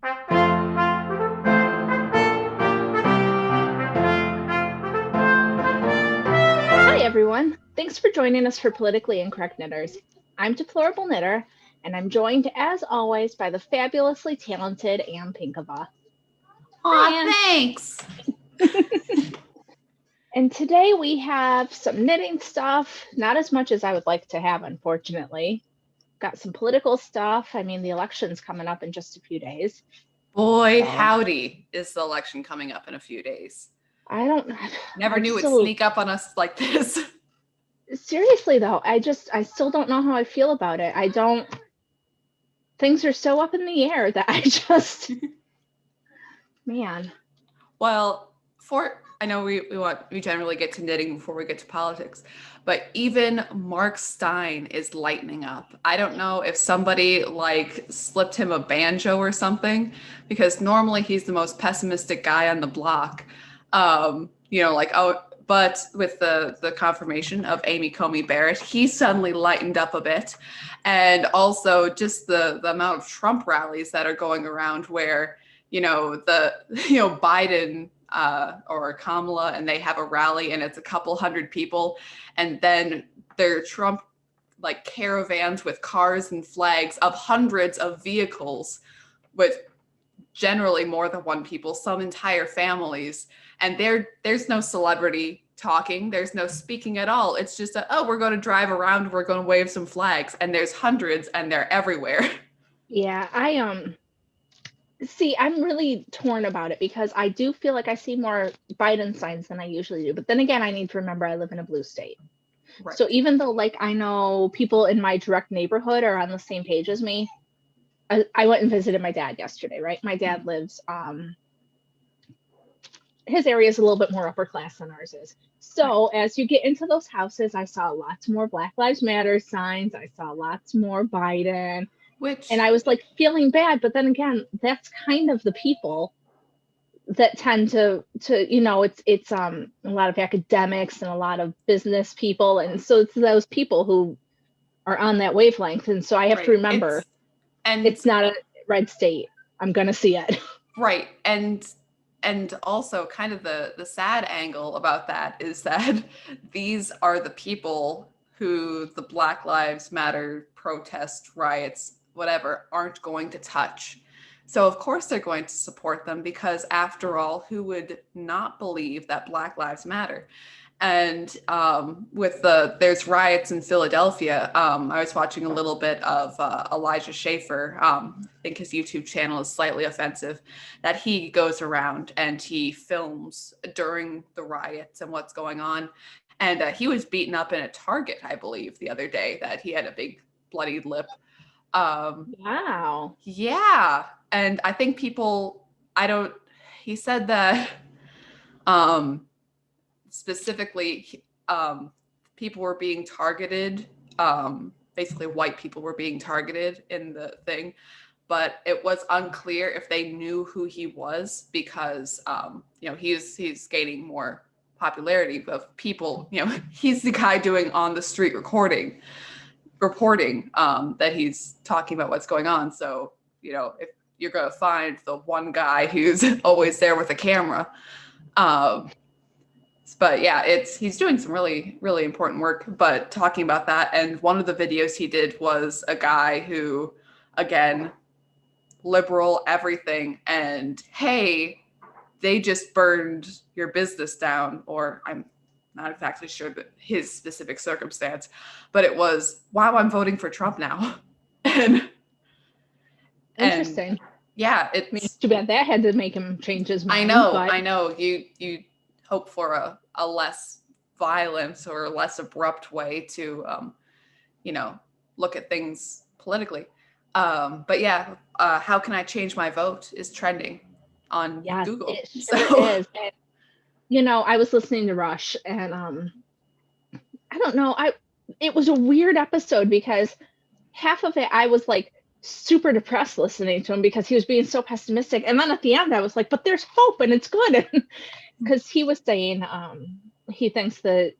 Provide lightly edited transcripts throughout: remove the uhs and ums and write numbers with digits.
Hi, everyone. Thanks for joining us for Politically Incorrect Knitters. I'm Deplorable Knitter, and I'm joined, as always, by the fabulously talented Ann Pinkava. Aw, thanks. And today we have some knitting stuff, not as much as I would like to have, unfortunately. Got some political stuff. I mean, the election's coming up in just a few days. Boy, howdy, is the election coming up in a few days. Never knew it'd sneak up on us like this. Seriously, though, I still don't know how I feel about it. Things are so up in the air that man. Well, I know we generally get to knitting before we get to politics, but even Mark Stein is lightening up. I don't know if somebody slipped him a banjo or something, because normally he's the most pessimistic guy on the block. But with the confirmation of Amy Coney Barrett, he suddenly lightened up a bit. And also just the amount of Trump rallies that are going around where, Biden or Kamala, and they have a rally and it's a couple hundred people. And then there are Trump caravans with cars and flags of hundreds of vehicles with generally more than one people, some entire families. And there's no celebrity talking. There's no speaking at all. It's just we're going to drive around. We're going to wave some flags. And there's hundreds and they're everywhere. Yeah, I'm really torn about it because I do feel like I see more Biden signs than I usually do. But then again, I need to remember I live in a blue state. Right. So even though I know people in my direct neighborhood are on the same page as me, I went and visited my dad yesterday, right? My dad lives, his area is a little bit more upper class than ours is. So as you get into those houses, I saw lots more Black Lives Matter signs. I saw lots more Biden. And I was feeling bad, but then again, that's kind of the people that tend to it's a lot of academics and a lot of business people, and so it's those people who are on that wavelength. And so I have to remember, it's not a red state. I'm gonna see it. Right, and also kind of the sad angle about that is that these are the people who the Black Lives Matter protest riots, whatever, aren't going to touch. So of course they're going to support them, because after all, who would not believe that Black Lives Matter? And there's riots in Philadelphia. I was watching a little bit of Elijah Schaefer. I think his YouTube channel is slightly offensive, that he goes around and he films during the riots and what's going on. And he was beaten up in a Target, I believe, the other day, that he had a big bloodied lip. Wow. Yeah. And I think he said that specifically people were being targeted, basically white people were being targeted in the thing, but it was unclear if they knew who he was, because he's gaining more popularity of people. He's the guy doing on the street reporting that he's talking about what's going on. So if you're going to find the one guy who's always there with a camera, but yeah, he's doing some really, really important work. But talking about that, and one of the videos he did was a guy who, again, liberal everything, and hey, they just burned your business down, or I'm not exactly sure that his specific circumstance, but it was, wow, I'm voting for Trump now. Interesting. Yeah, it's too bad that had to make him change his mind. I know. You hope for a less violent or less abrupt way to, look at things politically. But yeah, how can I change my vote is trending on Google. It sure is. And, I was listening to Rush, and I don't know. It was a weird episode because half of it I was super depressed listening to him because he was being so pessimistic, and then at the end I was like, but there's hope and it's good, because he was saying he thinks that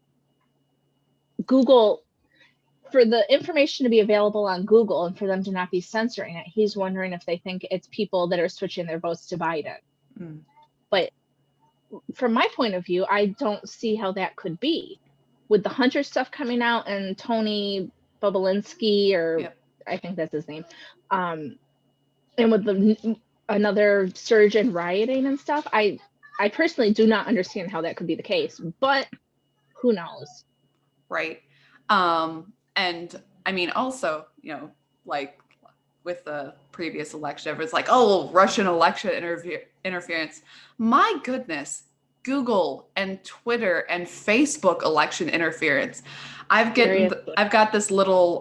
Google for the information to be available on Google and for them to not be censoring it, he's wondering if they think it's people that are switching their votes to Biden. But from my point of view, I don't see how that could be. With the Hunter stuff coming out and Tony Bobulinski, or I think that's his name, and with another surge in rioting and stuff, I personally do not understand how that could be the case, but who knows? Right. And I mean, also, you know, like with the previous election, everyone's like, oh, Russian election interference. My goodness, Google and Twitter and Facebook election interference. I've got this little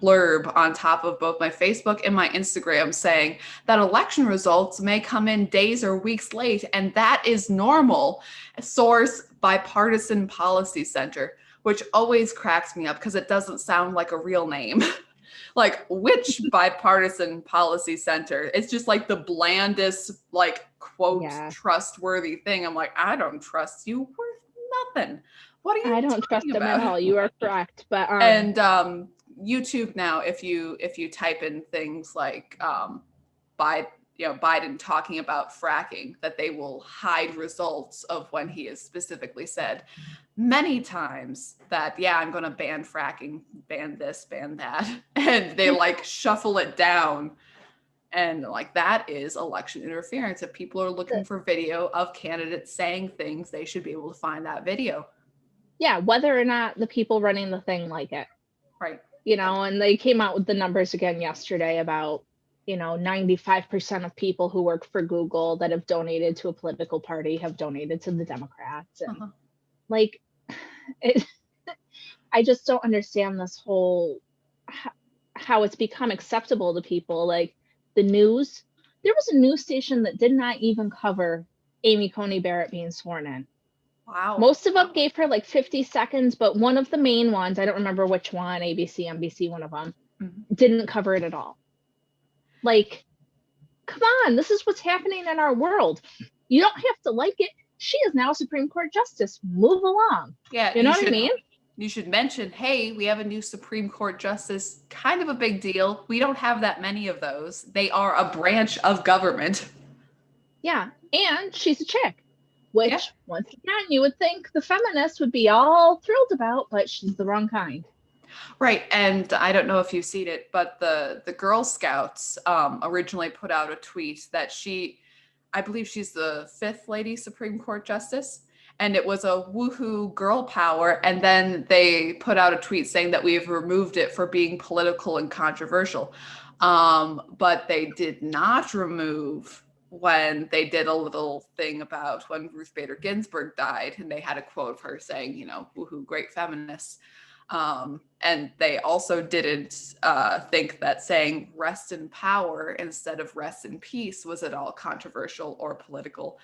blurb on top of both my Facebook and my Instagram saying that election results may come in days or weeks late, and that is normal. Source, Bipartisan Policy Center, which always cracks me up because it doesn't sound like a real name. Like, which Bipartisan Policy Center? It's just like the blandest, like, quote, trustworthy thing. I'm like, I don't trust you worth nothing. What are you I don't trust them at all. You are correct. But and YouTube now, if you type in things like Biden talking about fracking, that they will hide results of when he has specifically said many times that, I'm going to ban fracking, ban this, ban that. And they like shuffle it down. And like, that is election interference. If people are looking for video of candidates saying things, they should be able to find that video. Yeah, whether or not the people running the thing like it. Right. You know, and they came out with the numbers again yesterday about, 95% of people who work for Google that have donated to a political party have donated to the Democrats. And like, I just don't understand this whole, how it's become acceptable to people. Like the news, there was a news station that did not even cover Amy Coney Barrett being sworn in. Wow. Most of them gave her like 50 seconds, but one of the main ones, I don't remember which one, ABC, NBC, one of them, didn't cover it at all. Like, come on, this is what's happening in our world. You don't have to like it. She is now Supreme Court Justice. Move along. Yeah. You know what I mean? You should mention, hey, we have a new Supreme Court Justice. Kind of a big deal. We don't have that many of those. They are a branch of government. Yeah. And she's a chick, which once again, you would think the feminists would be all thrilled about, but she's the wrong kind. Right. And I don't know if you've seen it, but the Girl Scouts originally put out a tweet that I believe she's the 5th lady Supreme Court Justice. And it was a woohoo girl power. And then they put out a tweet saying that we've removed it for being political and controversial. But they did not remove when they did a little thing about when Ruth Bader Ginsburg died. And they had a quote of her saying, woohoo, great feminists. And they also didn't think that saying rest in power instead of rest in peace was at all controversial or political,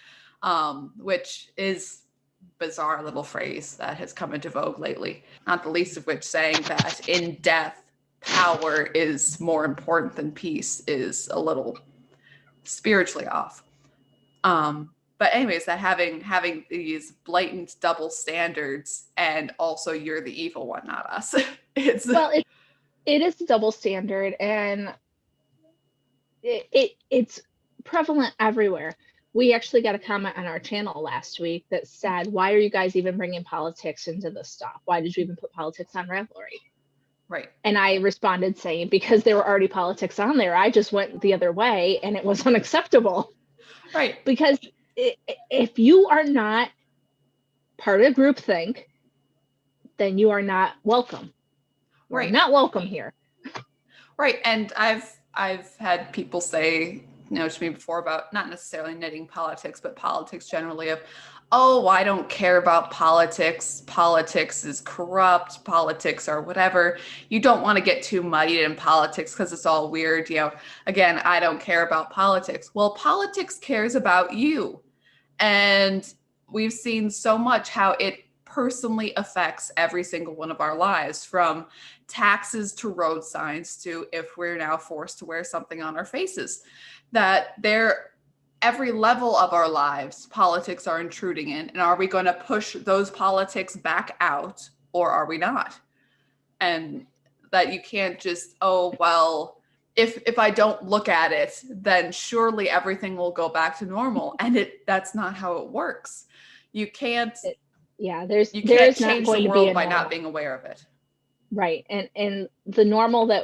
which is bizarre little phrase that has come into vogue lately, not the least of which saying that in death, power is more important than peace is a little spiritually off. But anyways, that having these blatant double standards, and also you're the evil one, not us. It is a double standard, and it's prevalent everywhere. We actually got a comment on our channel last week that said, why are you guys even bringing politics into this stuff? Why did you even put politics on Ravelry? Right. And I responded saying, because there were already politics on there, I just went the other way and it was unacceptable. Right. Because if you are not part of groupthink, then you are not welcome. Right. Not welcome here. Right. And I've had people say, to me before about not necessarily knitting politics, but politics generally of, oh, I don't care about politics. Politics is corrupt. Politics or whatever. You don't want to get too muddied in politics because it's all weird. Again, I don't care about politics. Well, politics cares about you. And we've seen so much how it personally affects every single one of our lives, from taxes to road signs to if we're now forced to wear something on our faces, that every level of our lives, politics are intruding in. And are we going to push those politics back out, or are we not? and that you can't just, oh, well, if I don't look at it, then surely everything will go back to normal. And that's not how it works. You can't change the world by not being aware of it. Right. And the normal that,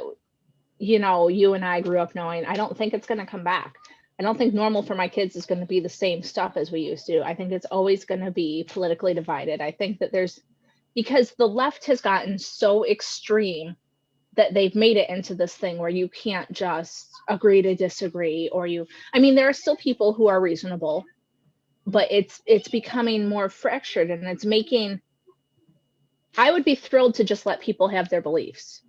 you know, you and I grew up knowing, I don't think it's going to come back. I don't think normal for my kids is going to be the same stuff as we used to. I think it's always going to be politically divided. I think that because the left has gotten so extreme that they've made it into this thing where you can't just agree to disagree, I mean, there are still people who are reasonable, but it's becoming more fractured, and it's making, I would be thrilled to just let people have their beliefs.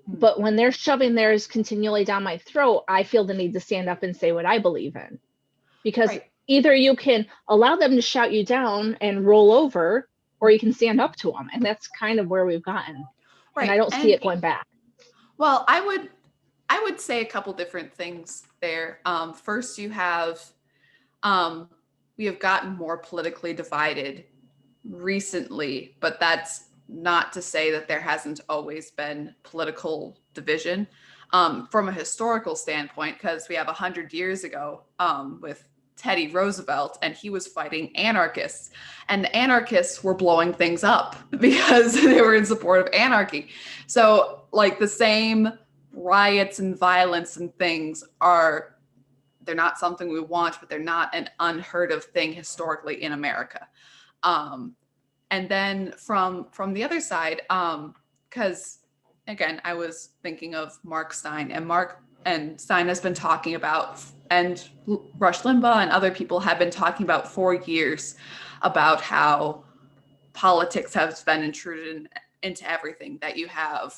But when they're shoving theirs continually down my throat, I feel the need to stand up and say what I believe in. Because either you can allow them to shout you down and roll over, or you can stand up to them. And that's kind of where we've gotten. Right. And I don't see it going back. Well, I would say a couple different things there. First, we have gotten more politically divided recently, but that's not to say that there hasn't always been political division from a historical standpoint, because we have 100 years ago with Teddy Roosevelt, and he was fighting anarchists, and the anarchists were blowing things up because they were in support of anarchy. So like the same riots and violence and things they're not something we want, but they're not an unheard of thing historically in America. And then from the other side, because again, I was thinking of Mark Stein, and Stein has been talking about, and Rush Limbaugh and other people have been talking about for years about how politics has been intruded into everything, that you have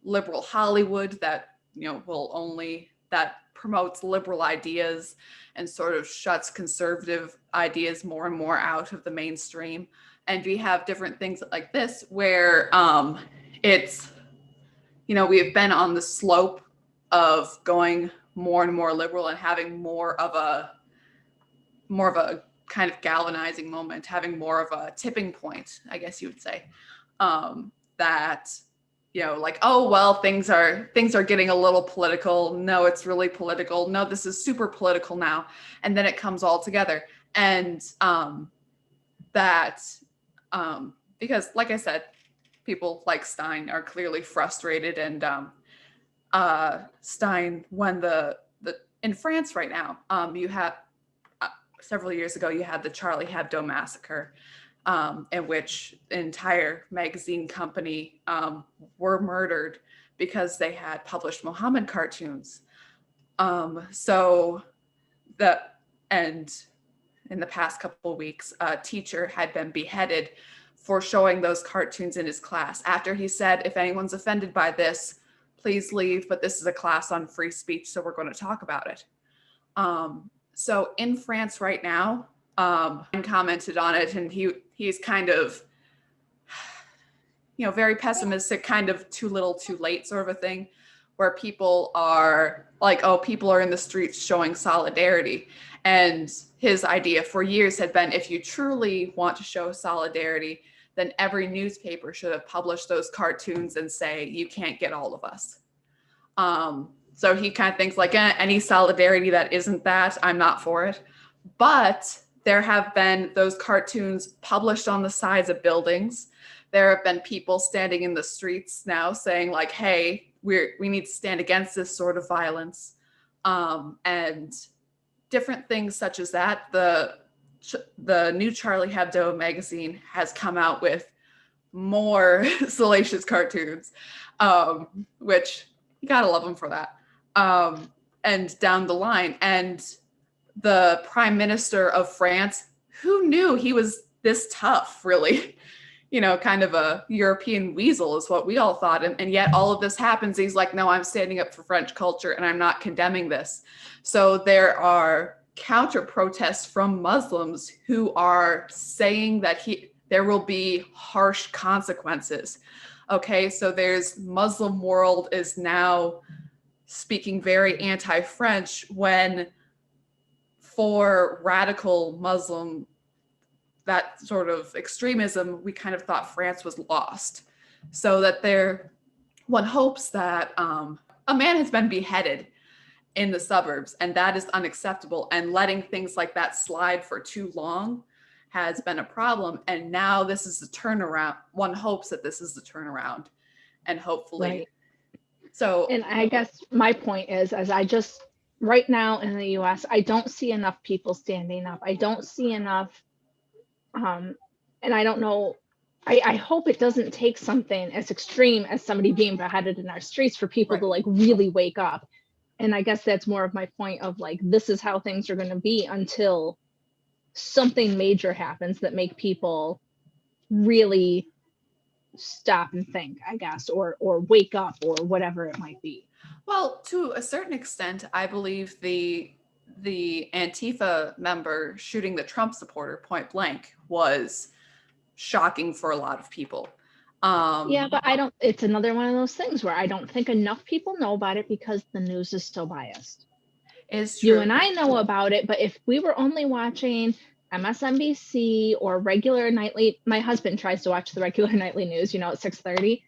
liberal Hollywood that, that promotes liberal ideas and sort of shuts conservative ideas more and more out of the mainstream. And we have different things like this where it's, we have been on the slope of going more and more liberal and having more of a kind of galvanizing moment, having more of a tipping point, I guess you would say, that, like, oh, well, things are getting a little political. No, it's really political. No, this is super political now. And then it comes all together. And because like I said, people like Stein are clearly frustrated, and Stein, when in France right now, you have several years ago, you had the Charlie Hebdo massacre, in which the entire magazine company were murdered because they had published Muhammad cartoons. And in the past couple of weeks, a teacher had been beheaded for showing those cartoons in his class after he said, if anyone's offended by this, please leave, but this is a class on free speech, so we're going to talk about it. So in France right now, and commented on it, and he's kind of, very pessimistic, kind of too little too late sort of a thing, where people are like, oh, people are in the streets showing solidarity. And his idea for years had been, if you truly want to show solidarity, then every newspaper should have published those cartoons and say, you can't get all of us. So he kind of thinks like, any solidarity that isn't that, I'm not for it. But there have been those cartoons published on the sides of buildings. There have been people standing in the streets now saying like, hey, we need to stand against this sort of violence. And different things such as that. The new Charlie Hebdo magazine has come out with more salacious cartoons, which you gotta love them for that. And down the line, and the Prime Minister of France, who knew he was this tough, really? Kind of a European weasel is what we all thought. And yet all of this happens. He's like, no, I'm standing up for French culture and I'm not condemning this. So there are counter protests from Muslims who are saying that there will be harsh consequences. Okay, so there's Muslim world is now speaking very anti-French, when for radical Muslim, that sort of extremism, we kind of thought France was lost. So that there one hopes that a man has been beheaded in the suburbs, and that is unacceptable. And letting things like that slide for too long has been a problem. And now this is the turnaround. One hopes that this is the turnaround, and hopefully. Right. So, and I guess my point is, as I just right now in the US, I don't see enough people standing up. I don't see enough, and I don't know. I hope it doesn't take something as extreme as somebody being beheaded in our streets for people right. to like really wake up. And I guess that's more of my point of like, this is how things are going to be until something major happens that make people really stop and think, I guess, or wake up or whatever it might be. Well, to a certain extent, I believe the Antifa member shooting the Trump supporter point blank was shocking for a lot of people. Yeah, but it's another one of those things where I don't think enough people know about it because the news is so biased. Is true. You and I know about it, but if we were only watching MSNBC or regular nightly, my husband tries to watch the regular nightly news, at 6:30,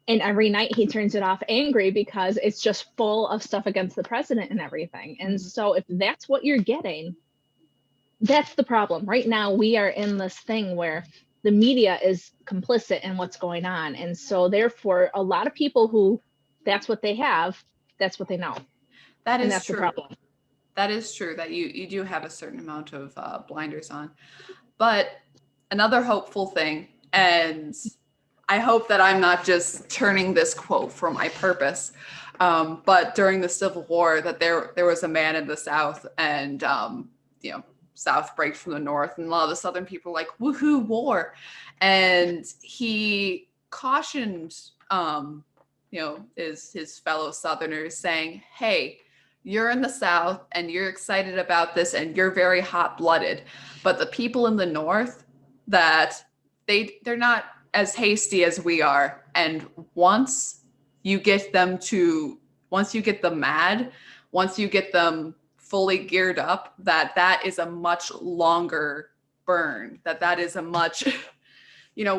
and every night he turns it off angry because it's just full of stuff against the president and everything. And so if that's what you're getting, that's the problem. Right now we are in this thing where the media is complicit in what's going on. And so therefore a lot of people who that's what they have, that's what they know. That's true. The problem. That is true, that you do have a certain amount of blinders on. But another hopeful thing, and I hope that I'm not just turning this quote for my purpose, but during the Civil War, that there was a man in the South, and South breaks from the North, and a lot of the Southern people were like, woohoo, war. And he cautioned his fellow Southerners, saying, hey, you're in the South and you're excited about this and you're very hot-blooded, but the people in the North, that they're not as hasty as we are. And once you get them mad, once you get them fully geared up, that is a much longer burn, that is a much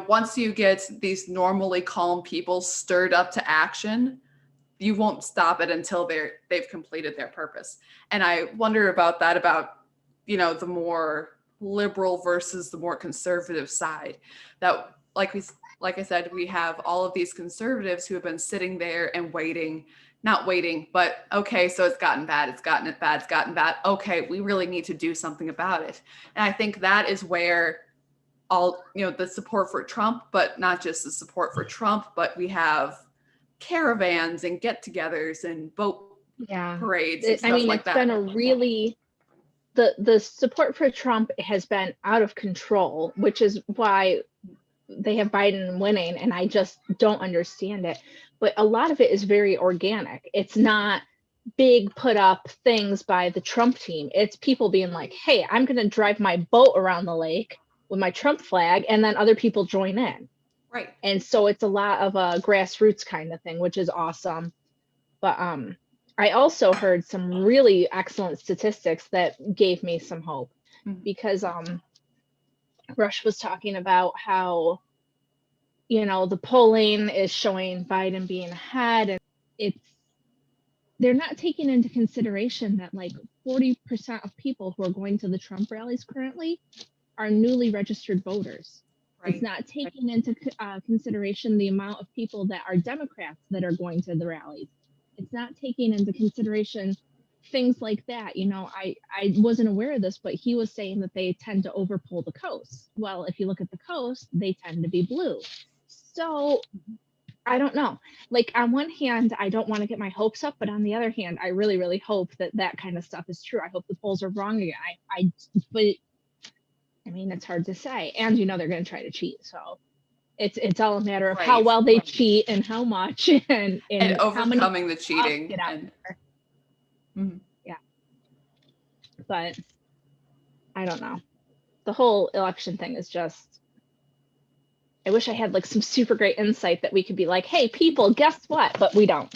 once you get these normally calm people stirred up to action, you won't stop it until they've completed their purpose. And I wonder about that, about, the more liberal versus the more conservative side. That, like I said, we have all of these conservatives who have been sitting there and not waiting, but okay, so it's gotten bad, it's gotten bad. Okay, we really need to do something about it. And I think that is where all, the support for Trump, but not just the support for Trump, but we have caravans and get-togethers and boat parades and stuff like that. It's been a really, the support for Trump has been out of control, which is why they have Biden winning, and I just don't understand it. But a lot of it is very organic. It's not big put up things by the Trump team. It's people being like, hey, I'm going to drive my boat around the lake with my Trump flag, and then other people join in. Right. And so it's a lot of a grassroots kind of thing, which is awesome. But I also heard some really excellent statistics that gave me some hope, because Rush was talking about how, the polling is showing Biden being ahead, and they're not taking into consideration that like 40% of people who are going to the Trump rallies currently are newly registered voters. Right. It's not taking into consideration the amount of people that are Democrats that are going to the rallies. It's not taking into consideration things like that. I wasn't aware of this, but he was saying that they tend to overpull the coast. Well, if you look at the coast, they tend to be blue. So I don't know. Like, on one hand, I don't want to get my hopes up, but on the other hand, I really, really hope that kind of stuff is true. I hope the polls are wrong again. But it's hard to say. And they're going to try to cheat. So it's all a matter of how well they cheat and how much and overcoming the cheating. Yeah. But I don't know. The whole election thing is just, I wish I had like some super great insight that we could be like, hey, people, guess what? But we don't.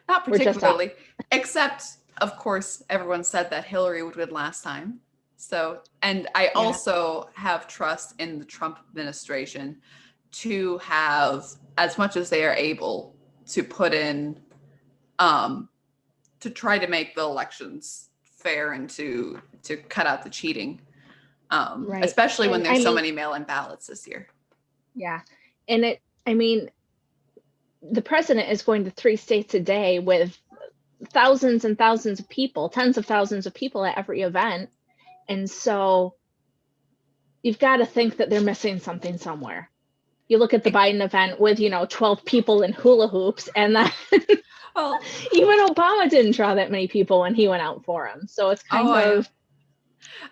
Not particularly. Except, of course, everyone said that Hillary would win last time. So, and I also have trust in the Trump administration to have, as much as they are able, to put in to try to make the elections fair and to cut out the cheating, Right. especially when And there's so many mail-in ballots this year. Yeah. And the president is going to 3 states a day with thousands and thousands of people, tens of thousands of people at every event. And so you've got to think that they're missing something somewhere. You look at the Biden event with, 12 people in hula hoops, and then well, even Obama didn't draw that many people when he went out for him. So it's kind of...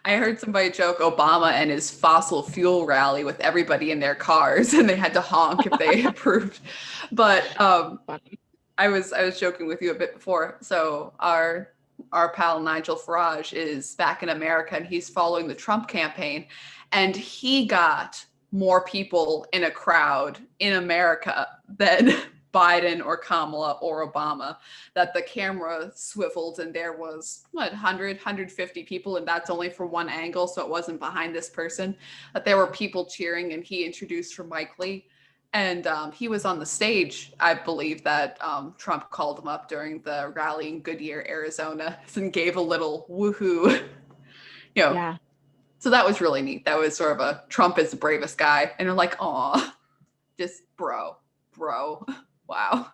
I heard somebody joke Obama and his fossil fuel rally with everybody in their cars, and they had to honk if they approved. But I was joking with you a bit before. So our pal Nigel Farage is back in America, and he's following the Trump campaign, and he got more people in a crowd in America than Biden or Kamala or Obama, that the camera swiveled and there was 150 people, and that's only from one angle, so it wasn't behind this person, that there were people cheering, and he introduced for Mike Lee, and he was on the stage. I believe that Trump called him up during the rally in Goodyear, Arizona, and gave a little woohoo. Yeah. So that was really neat. That was sort of a Trump is the bravest guy, and I'm like, aw, just bro, wow.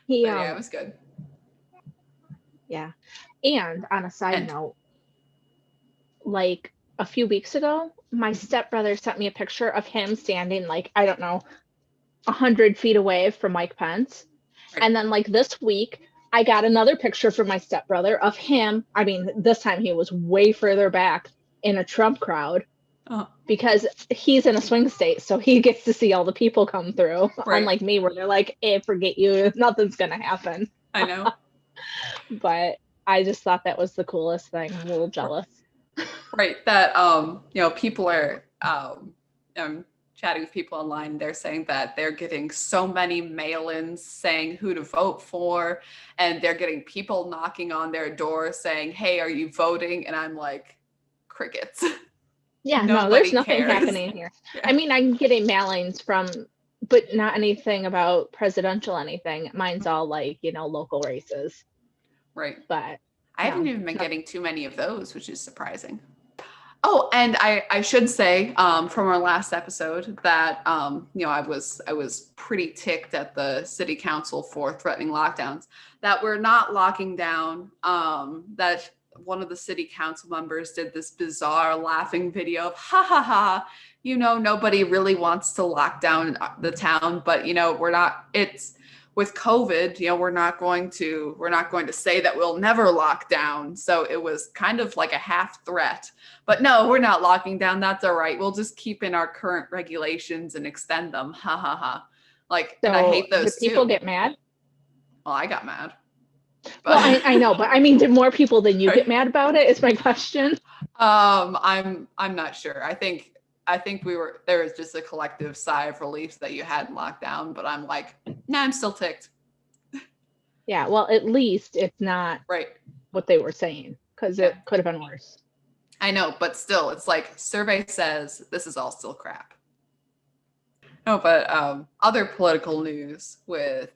Yeah, it was good. Yeah. And on a side note, like a few weeks ago, my stepbrother sent me a picture of him standing, like, I don't know, 100 feet away from Mike Pence. Right. And then like this week, I got another picture from my stepbrother of him. I mean, this time he was way further back in a Trump crowd. Because he's in a swing state, so he gets to see all the people come through. Right. Unlike me, where they're like, forget you, nothing's gonna happen. I know. But I just thought that was the coolest thing. I'm a little jealous. Right. That people are chatting with people online, they're saying that they're getting so many mail-ins saying who to vote for, and they're getting people knocking on their door saying, hey, are you voting? And I'm like, crickets. Yeah, no, there's nothing happening here. Yeah. I mean, I'm getting mailings from, but not anything about presidential anything. Mine's all like, local races. Right. But I haven't even been getting too many of those, which is surprising. Oh, and I should say from our last episode that I was pretty ticked at the city council for threatening lockdowns, that we're not locking down, that one of the city council members did this bizarre laughing video of nobody really wants to lock down the town, but we're not, it's with COVID, we're not going to say that we'll never lock down. So it was kind of like a half threat, but no, we're not locking down. That's all right. We'll just keep in our current regulations and extend them. Like, so and I hate those did people get mad? Well, I got mad. But... Well, I know, but I mean, did more people than you get mad about it? Is my question. I'm not sure. I think there was just a collective sigh of relief that you hadn't locked down, but I'm like, nah, I'm still ticked. Yeah, well, at least it's not right what they were saying, because it could have been worse. I know, but still, it's like survey says this is all still crap. No, but other political news with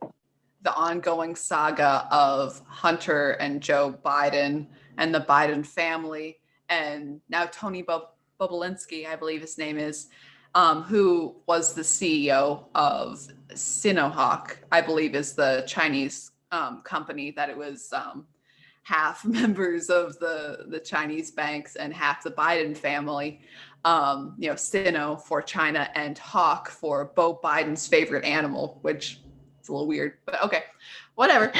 the ongoing saga of Hunter and Joe Biden and the Biden family, and now Tony Bobulinski, I believe his name is, who was the CEO of Sinohawk, I believe is the Chinese company that it was half members of the Chinese banks and half the Biden family. Sino for China and Hawk for Beau Biden's favorite animal, which is a little weird, but okay, whatever.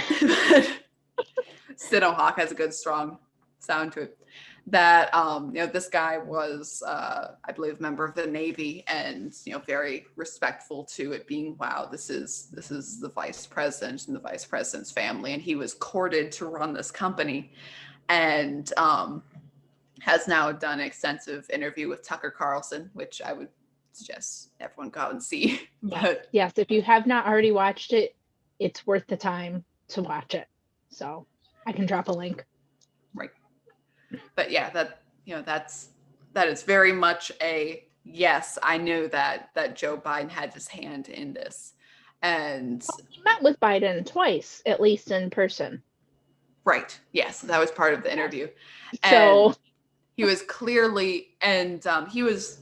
Sinohawk has a good, strong sound to it. That this guy was I believe a member of the Navy, and very respectful to it being, wow, this is the vice president and the vice president's family, and he was courted to run this company, and has now done an extensive interview with Tucker Carlson, which I would suggest everyone go out and see. But yes, if you have not already watched it, it's worth the time to watch it. So I can drop a link. Right. But yeah, that is very much a yes. I knew that Joe Biden had his hand in this, And he met with Biden twice, at least in person. Right. Yes, that was part of the interview. So and he was clearly, and he was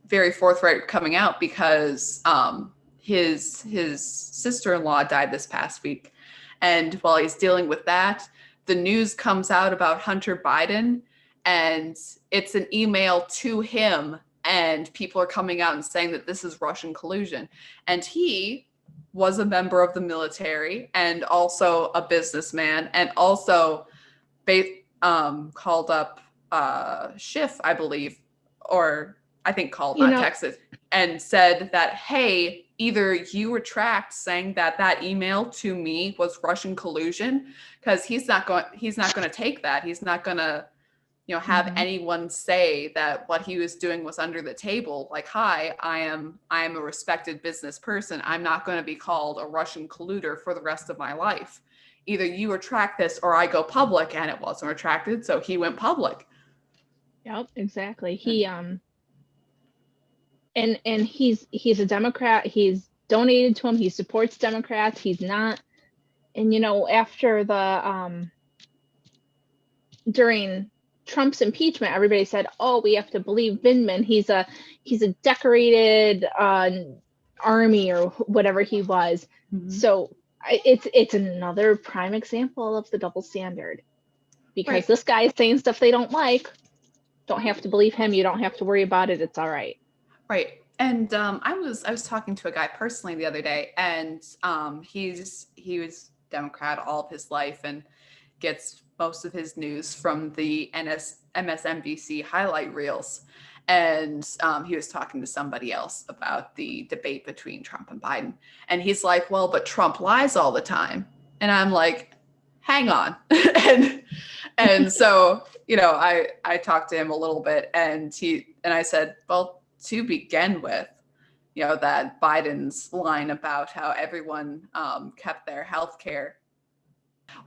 very forthright coming out because his sister-in-law died this past week, and while he's dealing with that, the news comes out about Hunter Biden, and it's an email to him, and people are coming out and saying that this is Russian collusion, and he was a member of the military and also a businessman, and also called up Schiff, I believe, or I think called, not texted, and said that, hey, either you retract saying that that email to me was Russian collusion, because he's not going to take that. He's not going to, have anyone say that what he was doing was under the table. Like, hi, I am a respected business person. I'm not going to be called a Russian colluder for the rest of my life. Either you retract this or I go public, and it wasn't retracted, so he went public. Yep, exactly. He and he's a Democrat. He's donated to him. He supports Democrats. He's not, and after the during Trump's impeachment, everybody said, "Oh, we have to believe Vindman. He's a decorated army or whatever he was." So it's another prime example of the double standard, because this guy is saying stuff they don't like. Don't have to believe him. You don't have to worry about it. It's all right. Right. And I was talking to a guy personally the other day, and he was Democrat all of his life and gets most of his news from the MSNBC highlight reels. And he was talking to somebody else about the debate between Trump and Biden. And he's like, well, but Trump lies all the time. And I'm like, hang on. and so, I talked to him a little bit, and I said, well, to begin with, that Biden's line about how everyone kept their health care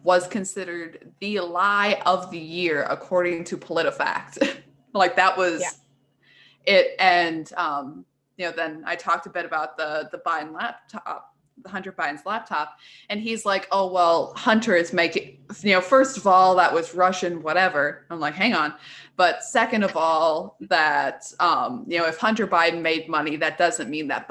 was considered the lie of the year, according to PolitiFact. Like, that was it. And, then I talked a bit about the Biden laptop, Hunter Biden's laptop, and he's like, oh, well, Hunter is making, first of all, that was Russian, whatever. I'm like, hang on. But second of all, that, if Hunter Biden made money, that doesn't mean that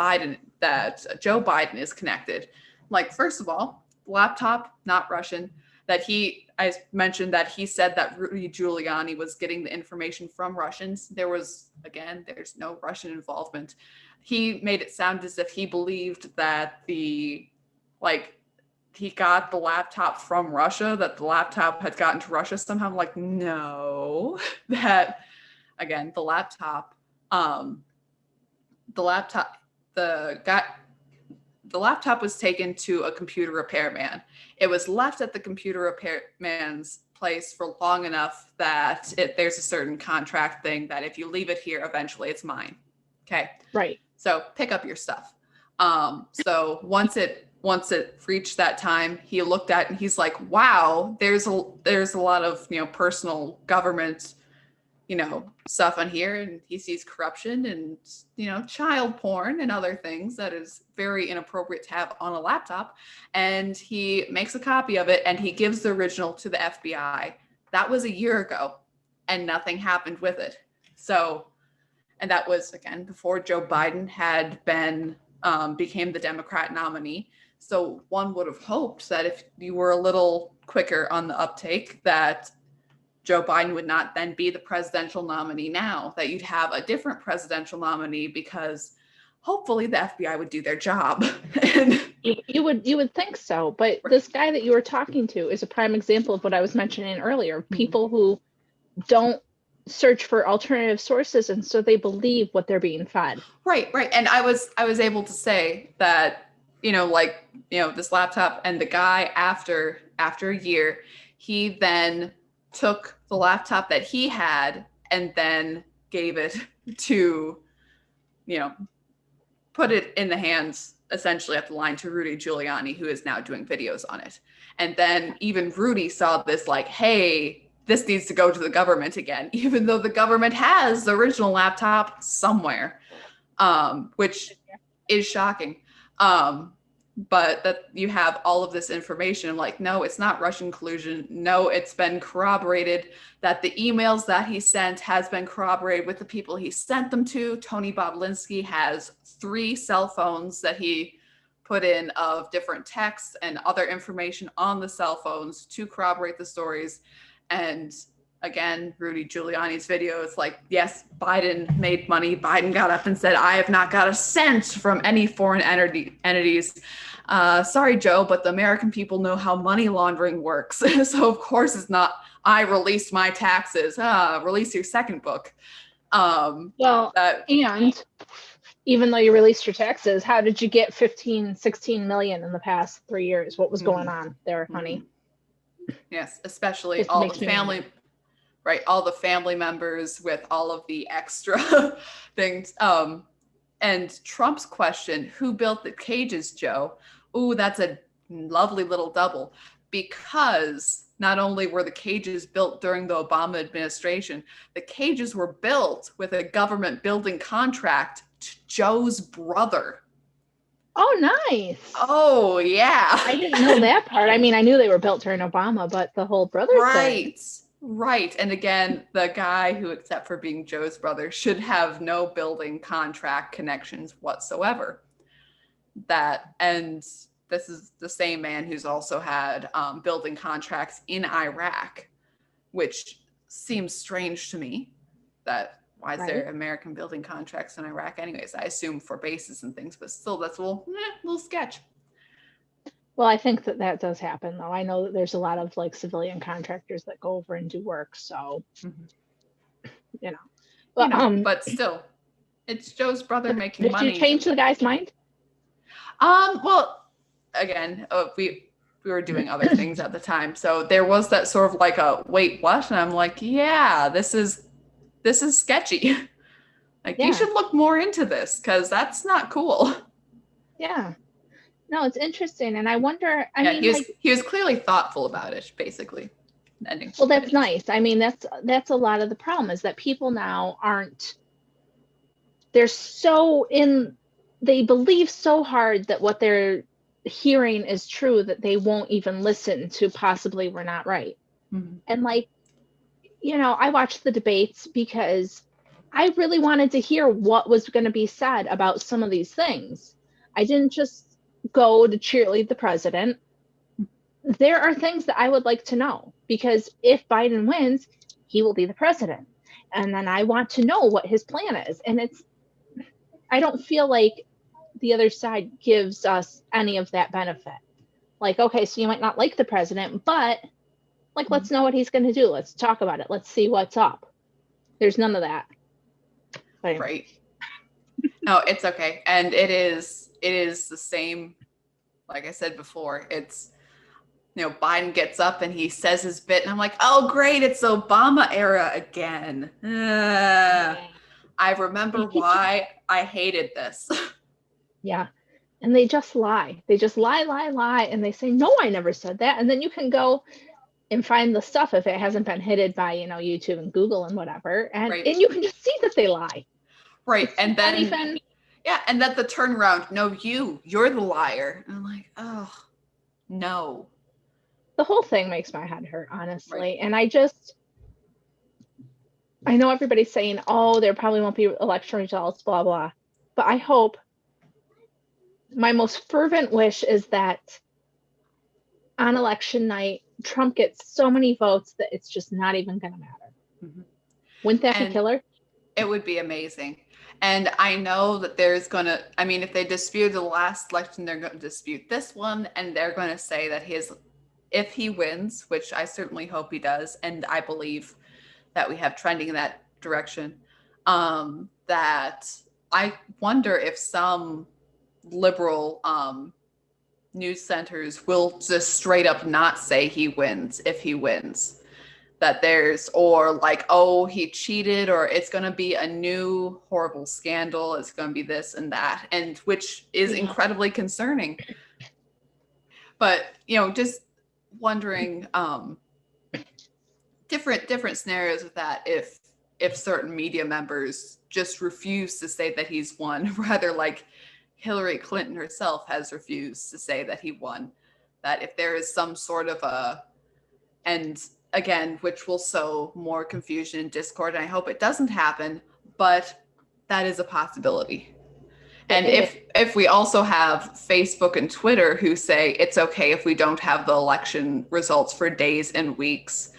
Joe Biden is connected. Like, first of all, laptop, not Russian. I mentioned that he said that Rudy Giuliani was getting the information from Russians. There's no Russian involvement. He made it sound as if he believed that he got the laptop from Russia, that the laptop had gotten to Russia somehow. I'm like, no, that, again, the laptop was taken to a computer repairman. It was left at the computer repairman's place for long enough that there's a certain contract thing that if you leave it here, eventually it's mine. Okay. Right. So pick up your stuff. So once it reached that time, he looked at it and he's like, wow, there's a lot of, personal government, stuff on here, and he sees corruption and, child porn and other things that is very inappropriate to have on a laptop. And he makes a copy of it and he gives the original to the FBI. That was a year ago, and nothing happened with it. So, and that was, again, before Joe Biden had became the Democrat nominee. So one would have hoped that if you were a little quicker on the uptake, that Joe Biden would not then be the presidential nominee now, that you'd have a different presidential nominee, because hopefully the FBI would do their job. You would think so, but this guy that you were talking to is a prime example of what I was mentioning earlier. People who don't search for alternative sources, and so they believe what they're being fed. Right. And I was able to say that, this laptop, and the guy after a year, he then took the laptop that he had and then gave it to, put it in the hands, essentially at the line, to Rudy Giuliani, who is now doing videos on it. And then even Rudy saw this, like, hey, this needs to go to the government again, even though the government has the original laptop somewhere, which is shocking. but that you have all of this information. I'm like, no, it's not Russian collusion. No, it's been corroborated that the emails that he sent has been corroborated with the people he sent them to. Tony Bobulinski has 3 cell phones that he put in of different texts and other information on the cell phones to corroborate the stories. And again, Rudy Giuliani's video, it's like, yes, Biden made money. Biden got up and said, I have not got a cent from any foreign entities. Sorry, Joe, but the American people know how money laundering works. So of course it's not, I released my taxes. Release your second book. And even though you released your taxes, how did you get 15, 16 million in the past 3 years? What was going on there, honey? Yes, especially all the family, right? All the family members with all of the extra things. And Trump's question, who built the cages, Joe? Ooh, that's a lovely little double, because not only were the cages built during the Obama administration, the cages were built with a government building contract to Joe's brother. Oh, nice. Oh, yeah. I didn't know that part. I mean, I knew they were built during Obama, but the whole brother thing. Right. And again, the guy who, except for being Joe's brother, should have no building contract connections whatsoever. And this is the same man who's also had building contracts in Iraq, which seems strange to me. That why is there American building contracts in Iraq anyways? I assume for bases and things, but still, that's a little sketch. Well, I think that does happen, though. I know that there's a lot of like civilian contractors that go over and do work. So, but still, it's Joe's brother making money. Did you change the guy's mind? Well, again, we were doing other things at the time, so there was that sort of like a wait, what? And I'm like, yeah, this is sketchy. Like, you should look more into this because that's not cool. Yeah. No, it's interesting, and I wonder. He was clearly thoughtful about it, basically. Well, that's nice. I mean, that's a lot of the problem is that people now aren't. They're so they believe so hard that what they're hearing is true that they won't even listen to possibly we're not right. Mm-hmm. And like, I watched the debates because I really wanted to hear what was going to be said about some of these things. I didn't just go to cheerlead the president. There are things that I would like to know, because if Biden wins, he will be the president. And then I want to know what his plan is. And I don't feel like the other side gives us any of that benefit. Like, okay, so you might not like the president, but like, let's know what he's going to do. Let's talk about it. Let's see what's up. There's none of that. Right. No, it's okay. And it is the same. Like I said before, it's, Biden gets up and he says his bit and I'm like, oh, great. It's Obama era again. I remember why I hated this. Yeah. And they just lie. They just lie. And they say, no, I never said that. And then you can go and find the stuff if it hasn't been hidden by, YouTube and Google and whatever. And you can just see that they lie. Right. And then, and then the turnaround, no, you're the liar. And I'm like, oh, no. The whole thing makes my head hurt, honestly. Right. And I know everybody's saying, oh, there probably won't be election results, blah, blah. But I hope, my most fervent wish is that on election night, Trump gets so many votes that it's just not even going to matter. Mm-hmm. Wouldn't that be killer? It would be amazing. And I know that if they dispute the last election, they're going to dispute this one. And they're going to say that if he wins, which I certainly hope he does, and I believe that we have trending in that direction, that I wonder if some liberal news centers will just straight up not say he wins if he wins. That or like, oh, he cheated, or it's going to be a new horrible scandal. It's going to be this and that, and which is incredibly concerning. But, just wondering different scenarios with that if certain media members just refuse to say that he's won, rather like Hillary Clinton herself has refused to say that he won. That if there is some sort of and again, which will sow more confusion and discord, and I hope it doesn't happen, but that is a possibility. And if we also have Facebook and Twitter who say it's okay if we don't have the election results for days and weeks,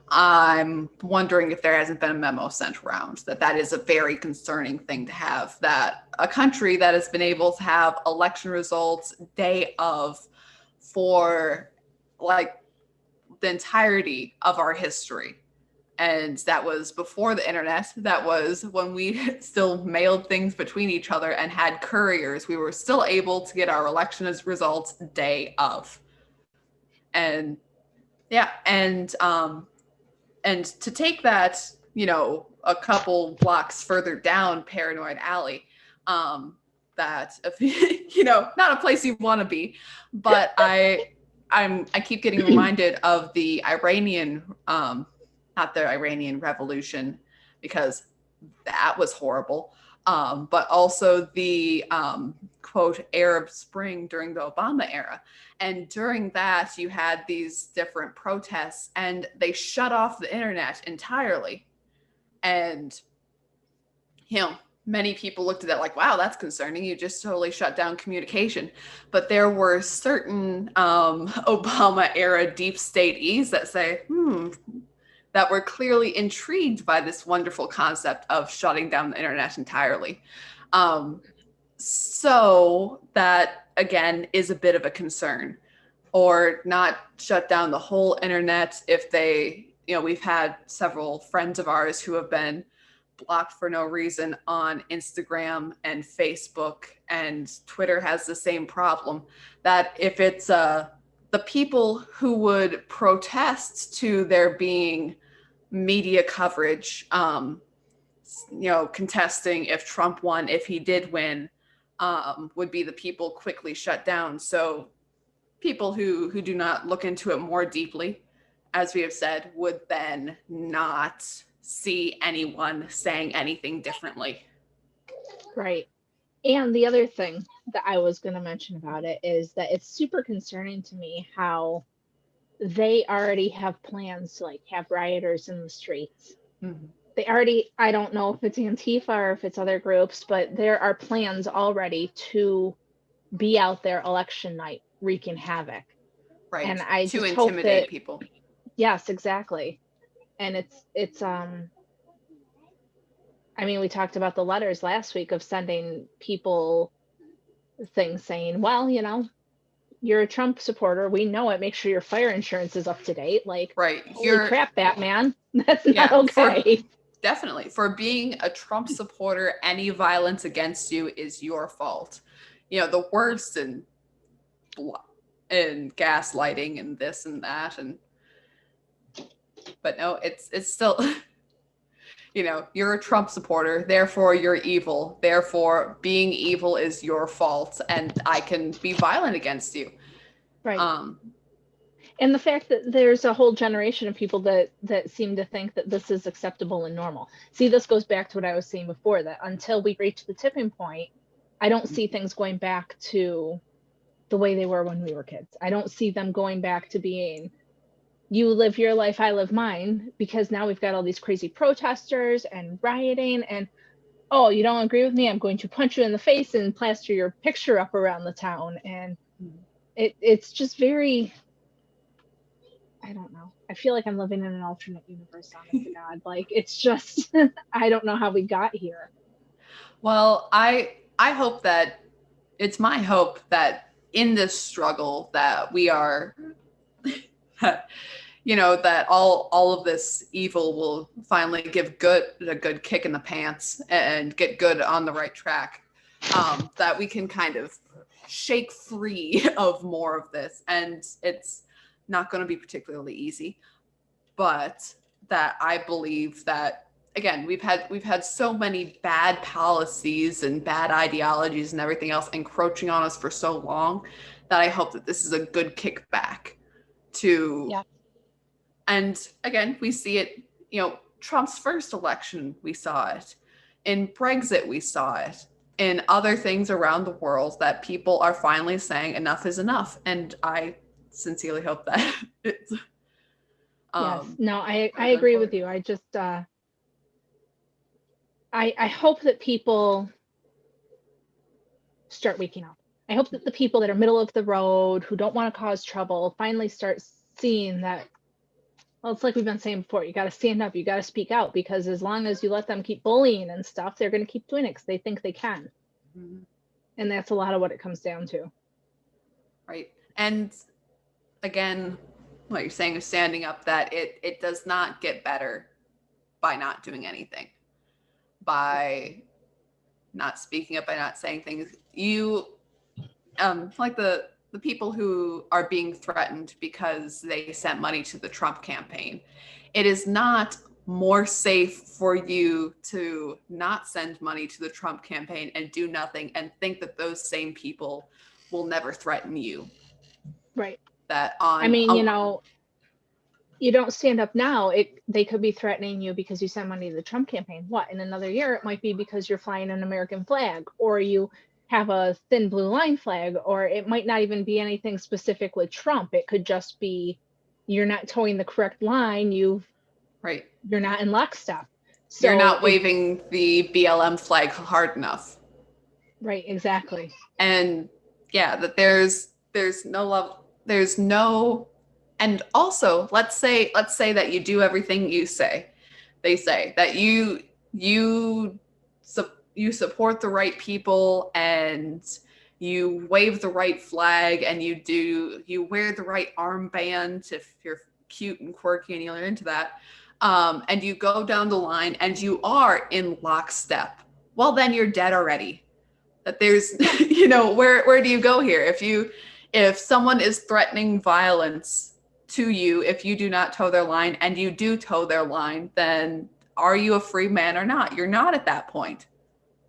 I'm wondering if there hasn't been a memo sent around that is a very concerning thing to have, that a country that has been able to have election results day of for like the entirety of our history. And that was before the internet. That was when we still mailed things between each other and had couriers. We were still able to get our election results day of. And yeah, and to take that, a couple blocks further down Paranoid Alley, that if, not a place you want to be, but I keep getting reminded of the Iranian, not the Iranian Revolution, because that was horrible, but also the quote Arab Spring during the Obama era. And during that, you had these different protests, and they shut off the internet entirely. And, many people looked at that like, wow, that's concerning. You just totally shut down communication. But there were certain Obama era deep state-ies that say, that were clearly intrigued by this wonderful concept of shutting down the internet entirely. So that, again, is a bit of a concern. Or not shut down the whole internet if they, we've had several friends of ours who have been blocked for no reason on Instagram and Facebook, and Twitter has the same problem, that if it's the people who would protest to there being media coverage, contesting if Trump won, if he did win, would be the people quickly shut down. So people who do not look into it more deeply, as we have said, would then not see anyone saying anything differently. Right. And the other thing that I was going to mention about it is that it's super concerning to me how they already have plans to like have rioters in the streets. Mm-hmm. They already, I don't know if it's Antifa or if it's other groups, but there are plans already to be out there election night wreaking havoc. Right. And I to just intimidate hope that, people. Yes, exactly. And it's I mean, we talked about the letters last week of sending people things saying, well, you're a Trump supporter. We know it. Make sure your fire insurance is up to date. Like, right. Holy crap, Batman. That's not okay. Definitely. For being a Trump supporter, any violence against you is your fault. The worst in gaslighting and this and that. But no, it's still, you're a Trump supporter, therefore you're evil. Therefore, being evil is your fault, and I can be violent against you. Right. And the fact that there's a whole generation of people that seem to think that this is acceptable and normal. See, this goes back to what I was saying before, that until we reach the tipping point, I don't see things going back to the way they were when we were kids. I don't see them going back to being, you live your life, I live mine, because now we've got all these crazy protesters and rioting and, oh, you don't agree with me? I'm going to punch you in the face and plaster your picture up around the town. And it's just very, I don't know. I feel like I'm living in an alternate universe, honest to God. Like, it's just, I don't know how we got here. Well, I hope that, it's my hope that in this struggle that we are, that all of this evil will finally give a good kick in the pants and get good on the right track, that we can kind of shake free of more of this. And it's not going to be particularly easy, but that I believe that, again, we've had so many bad policies and bad ideologies and everything else encroaching on us for so long that I hope that this is a good kickback to, and again, we see it, Trump's first election, we saw it. In Brexit, we saw it. in other things around the world that people are finally saying enough is enough. And I sincerely hope that it's Yes, no, I agree with you. I just I hope that people start waking up. I hope that the people that are middle of the road, who don't want to cause trouble, finally start seeing that, well, it's like we've been saying before, you got to stand up, you got to speak out, because as long as you let them keep bullying and stuff, they're going to keep doing it because they think they can. Mm-hmm. And that's a lot of what it comes down to. Right. And again, what you're saying is standing up, that it does not get better by not doing anything, by not speaking up, by not saying things. You like the people who are being threatened because they sent money to the Trump campaign. It is not more safe for you to not send money to the Trump campaign and do nothing and think that those same people will never threaten you. Right. That on, I mean, you know, you don't stand up now, they could be threatening you because you send money to the Trump campaign. What, in another year, it might be because you're flying an American flag, or you have a thin blue line flag, or it might not even be anything specific with Trump. It could just be you're not towing the correct line. You're not in lockstep. So you're not waving the BLM flag hard enough. Right, exactly. And yeah, that there's no love, there's no, and also let's say that you do everything they say that you support the right people, and you wave the right flag, and you wear the right armband if you're cute and quirky and you're into that, and you go down the line and you are in lockstep, well, then you're dead already. That there's, you know, where do you go here? If someone is threatening violence to you, if you do not toe their line and you do toe their line, then are you a free man or not? You're not at that point.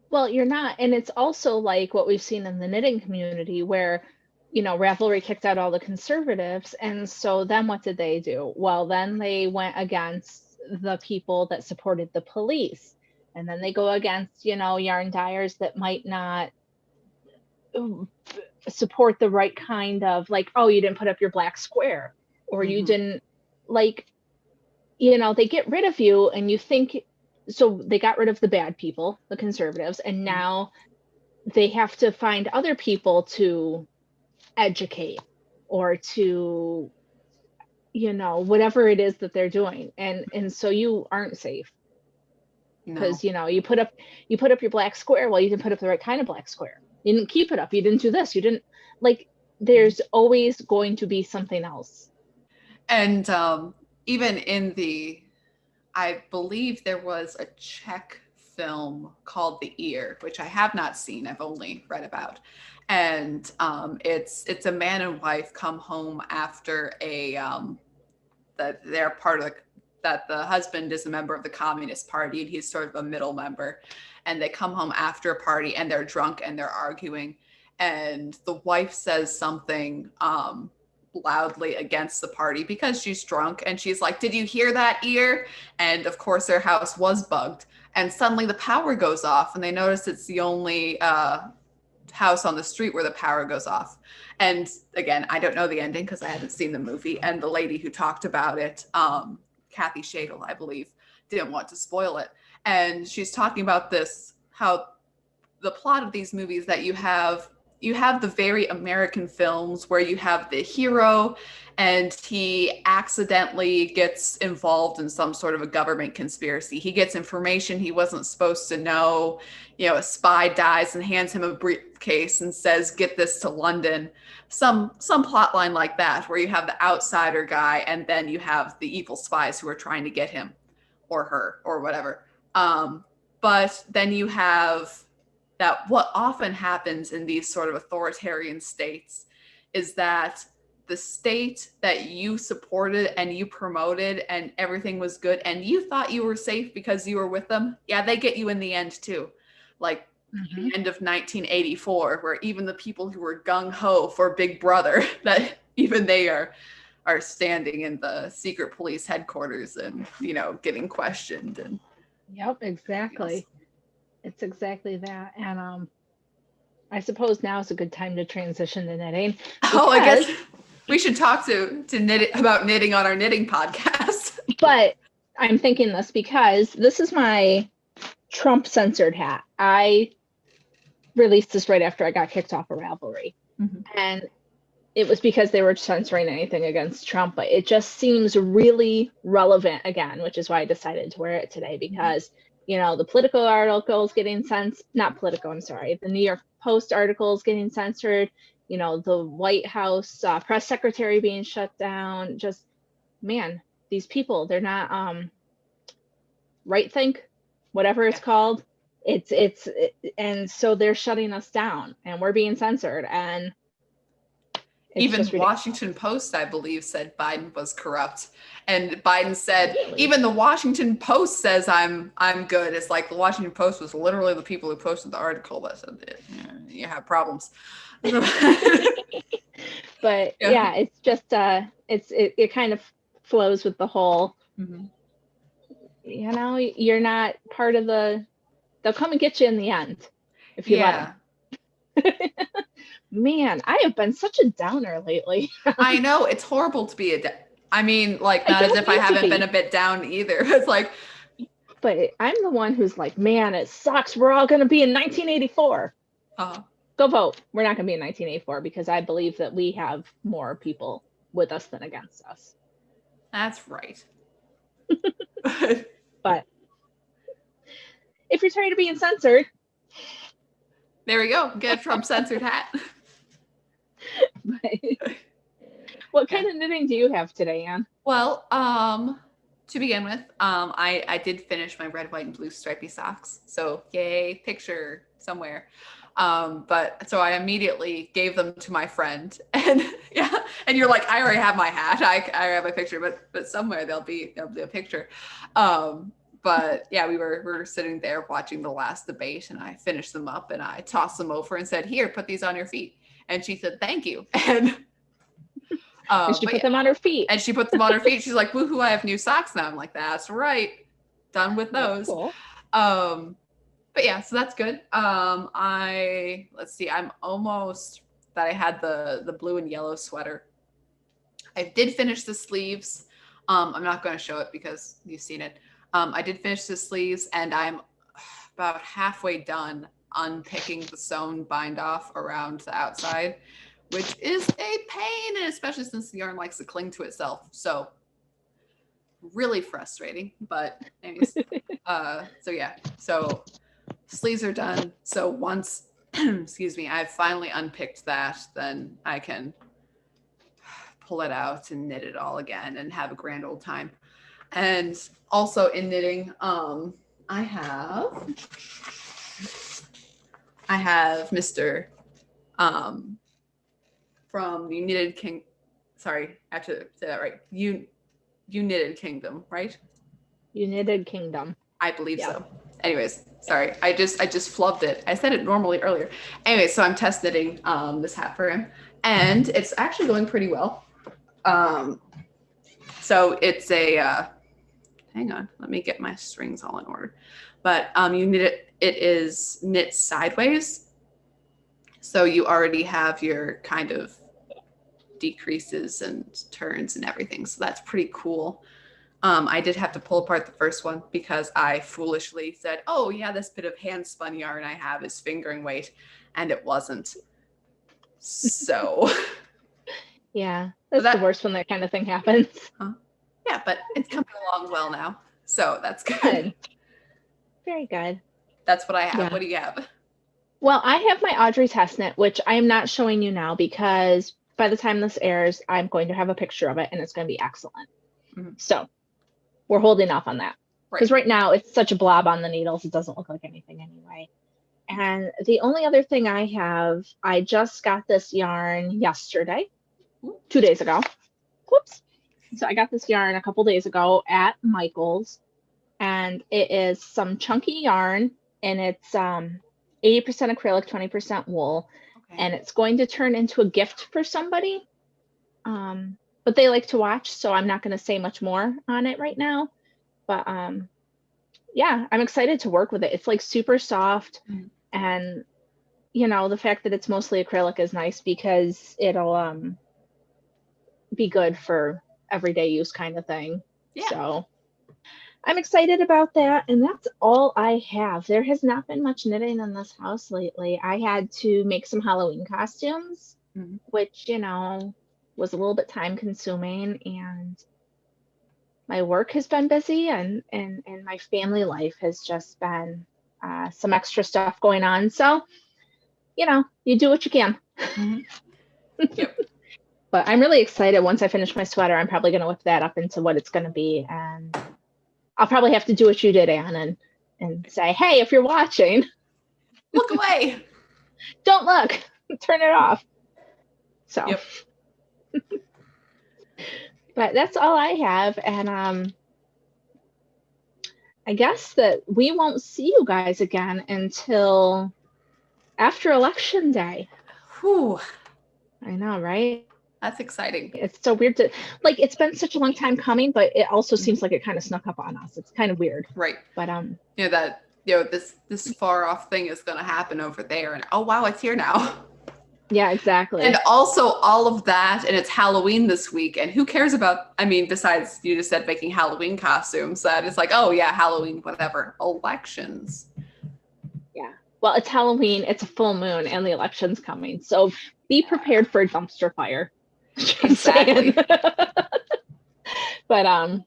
Well, you're not. And it's also like what we've seen in the knitting community where, you know, Ravelry kicked out all the conservatives. And so then what did they do? Well, then they went against the people that supported the police. And then they go against, you know, yarn dyers that might not support the right kind of, like, oh, you didn't put up your black square, or you didn't, like, you know, they get rid of you and you think, so they got rid of the bad people, the conservatives, and now they have to find other people to educate or to, you know, whatever it is that they're doing. And so you aren't safe. Because, you know, you put up your black square. Well, you didn't put up the right kind of black square. You didn't keep it up. You didn't do this. You didn't, like, there's always going to be something else. And even in I believe there was a Czech film called The Ear, which I have not seen. I've only read about. And it's a man and wife come home after that they're part of that the husband is a member of the Communist Party and he's sort of a middle member. And they come home after a party and they're drunk and they're arguing. And the wife says something loudly against the party because she's drunk, and she's like, did you hear that, Ear? And of course their house was bugged, and suddenly the power goes off, and they notice it's the only house on the street where the power goes off. And again, I don't know the ending because I haven't seen the movie, and the lady who talked about it, Kathy Shadle, I believe, didn't want to spoil it, and she's talking about this, how the plot of these movies, that you have the very American films where you have the hero and he accidentally gets involved in some sort of a government conspiracy. He gets information he wasn't supposed to know. You know, a spy dies and hands him a briefcase and says, get this to London. Some plot line like that, where you have the outsider guy and then you have the evil spies who are trying to get him or her or whatever. But then you have that what often happens in these sort of authoritarian states is that the state that you supported and you promoted and everything was good and you thought you were safe because you were with them, yeah, they get you in the end too. Like the end of 1984, where even the people who were gung-ho for Big Brother, that even they are standing in the secret police headquarters and, you know, getting questioned. And yep, exactly. It's exactly that. And I suppose now is a good time to transition to knitting. Oh, I guess we should talk to about knitting on our knitting podcast. But I'm thinking this because this is my Trump censored hat. I released this right after I got kicked off of Ravelry. Mm-hmm. And it was because they were censoring anything against Trump, but it just seems really relevant again, which is why I decided to wear it today, because, you know, the political articles getting censored, not political, I'm sorry, the New York Post articles getting censored, you know, the White House press secretary being shut down. Just, man, these people, they're not right think, whatever it's called. And so they're shutting us down and we're being censored. And even Washington Post, I believe, said Biden was corrupt. And Biden said, really? Even the Washington Post says I'm good. It's like the Washington Post was literally the people who posted the article that said, you have problems. But yeah, it's just, it kind of flows with the whole, you know, you're not part of they'll come and get you in the end if you let them. Man, I have been such a downer lately. I know, it's horrible to be I mean, like, not as if I haven't been a bit down either. It's like, but I'm the one who's like, man, it sucks. We're all going to be in 1984. Go vote. We're not going to be in 1984 because I believe that we have more people with us than against us. That's right. But if you're tired of being censored, there we go. Get a Trump censored hat. What kind of knitting do you have today, Anne? Well, to begin with, I did finish my red, white, and blue stripy socks. So yay, picture somewhere. But so I immediately gave them to my friend, and and you're like, I already have my hat. I have my picture, but somewhere there'll be a picture. But yeah, we were sitting there watching the last debate, and I finished them up and I tossed them over and said, here, put these on your feet. And she said, thank you. And she put them on her feet. And she put them on her feet. She's like, woohoo, I have new socks now. I'm like, that's right. Done with those. Cool. But yeah, so that's good. Let's see, I'm almost that I had the blue and yellow sweater. I did finish the sleeves. I'm not going to show it because you've seen it. I did finish the sleeves and I'm about halfway done unpicking the sewn bind off around the outside, which is a pain, and especially since the yarn likes to cling to itself. So really frustrating, but anyways, so yeah, so sleeves are done. So once, excuse me, I've finally unpicked that, then I can pull it out and knit it all again and have a grand old time. And also in knitting, I have Mr. From the Knitted King. Sorry, I have to say that right. You Knitted Kingdom, right? United Kingdom. I believe so. Anyways, sorry. I just flubbed it. I said it normally earlier. Anyway, so I'm test knitting this hat for him, and it's actually going pretty well. So it's a hang on, let me get my strings all in order. But you knit it. It is knit sideways, so you already have your kind of decreases and turns and everything. So that's pretty cool. I did have to pull apart the first one because I foolishly said, oh yeah, this bit of hand spun yarn I have is fingering weight, and it wasn't. So yeah, that's the worst when that kind of thing happens. Yeah, but it's coming along well now. So that's good. Very good. That's what I have. Yeah. What do you have? Well, I have my Audrey test knit, which I am not showing you now because by the time this airs, I'm going to have a picture of it and it's going to be excellent. Mm-hmm. So we're holding off on that because right now it's such a blob on the needles. It doesn't look like anything anyway. And the only other thing I have, I just got this yarn yesterday, 2 days ago. Whoops. So I got this yarn a couple days ago at Michael's, and it is some chunky yarn, and it's 80% acrylic, 20% wool, and it's going to turn into a gift for somebody. But they like to watch, so I'm not going to say much more on it right now. But yeah, I'm excited to work with it. It's like super soft, and you know, the fact that it's mostly acrylic is nice because it'll be good for everyday use kind of thing. Yeah. So I'm excited about that. And that's all I have. There has not been much knitting in this house lately. I had to make some Halloween costumes, which, you know, was a little bit time consuming, and my work has been busy, and my family life has just been some extra stuff going on. So, you know, you do what you can. Yep. But I'm really excited. Once I finish my sweater, I'm probably going to whip that up into what it's going to be. And I'll probably have to do what you did, Anne, and say, hey, if you're watching, look away. Don't look. Turn it off. So, yep. But that's all I have. And I guess that we won't see you guys again until after Election Day. Whew. I know, right? That's exciting. It's so weird to, like, it's been such a long time coming, but it also seems like it kind of snuck up on us. It's kind of weird. Right. But you know, that, you know, this far off thing is going to happen over there, and oh wow, it's here now. Yeah, exactly. And also all of that, and it's Halloween this week, and who cares about, I mean, besides you just said making Halloween costumes, that it's like, oh yeah, Halloween, whatever. Elections. Yeah. Well, it's Halloween, it's a full moon, and the election's coming. So be prepared for a dumpster fire. Exactly. But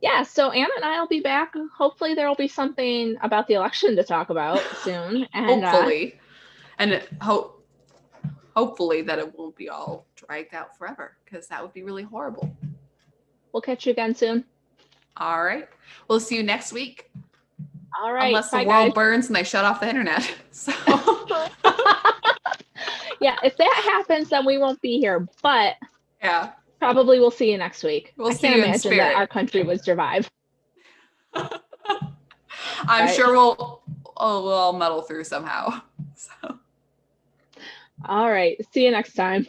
yeah, so Anna and I will be back. Hopefully there will be something about the election to talk about soon. And hopefully. And hopefully that it won't be all dragged out forever, because that would be really horrible. We'll catch you again soon. All right. We'll see you next week. All right. Unless the world burns and they shut off the internet. So yeah, if that happens, then we won't be here. But yeah, probably we'll see you next week. We'll I can't imagine that our country would survive. I'm sure we'll all muddle through somehow. So. All right. See you next time.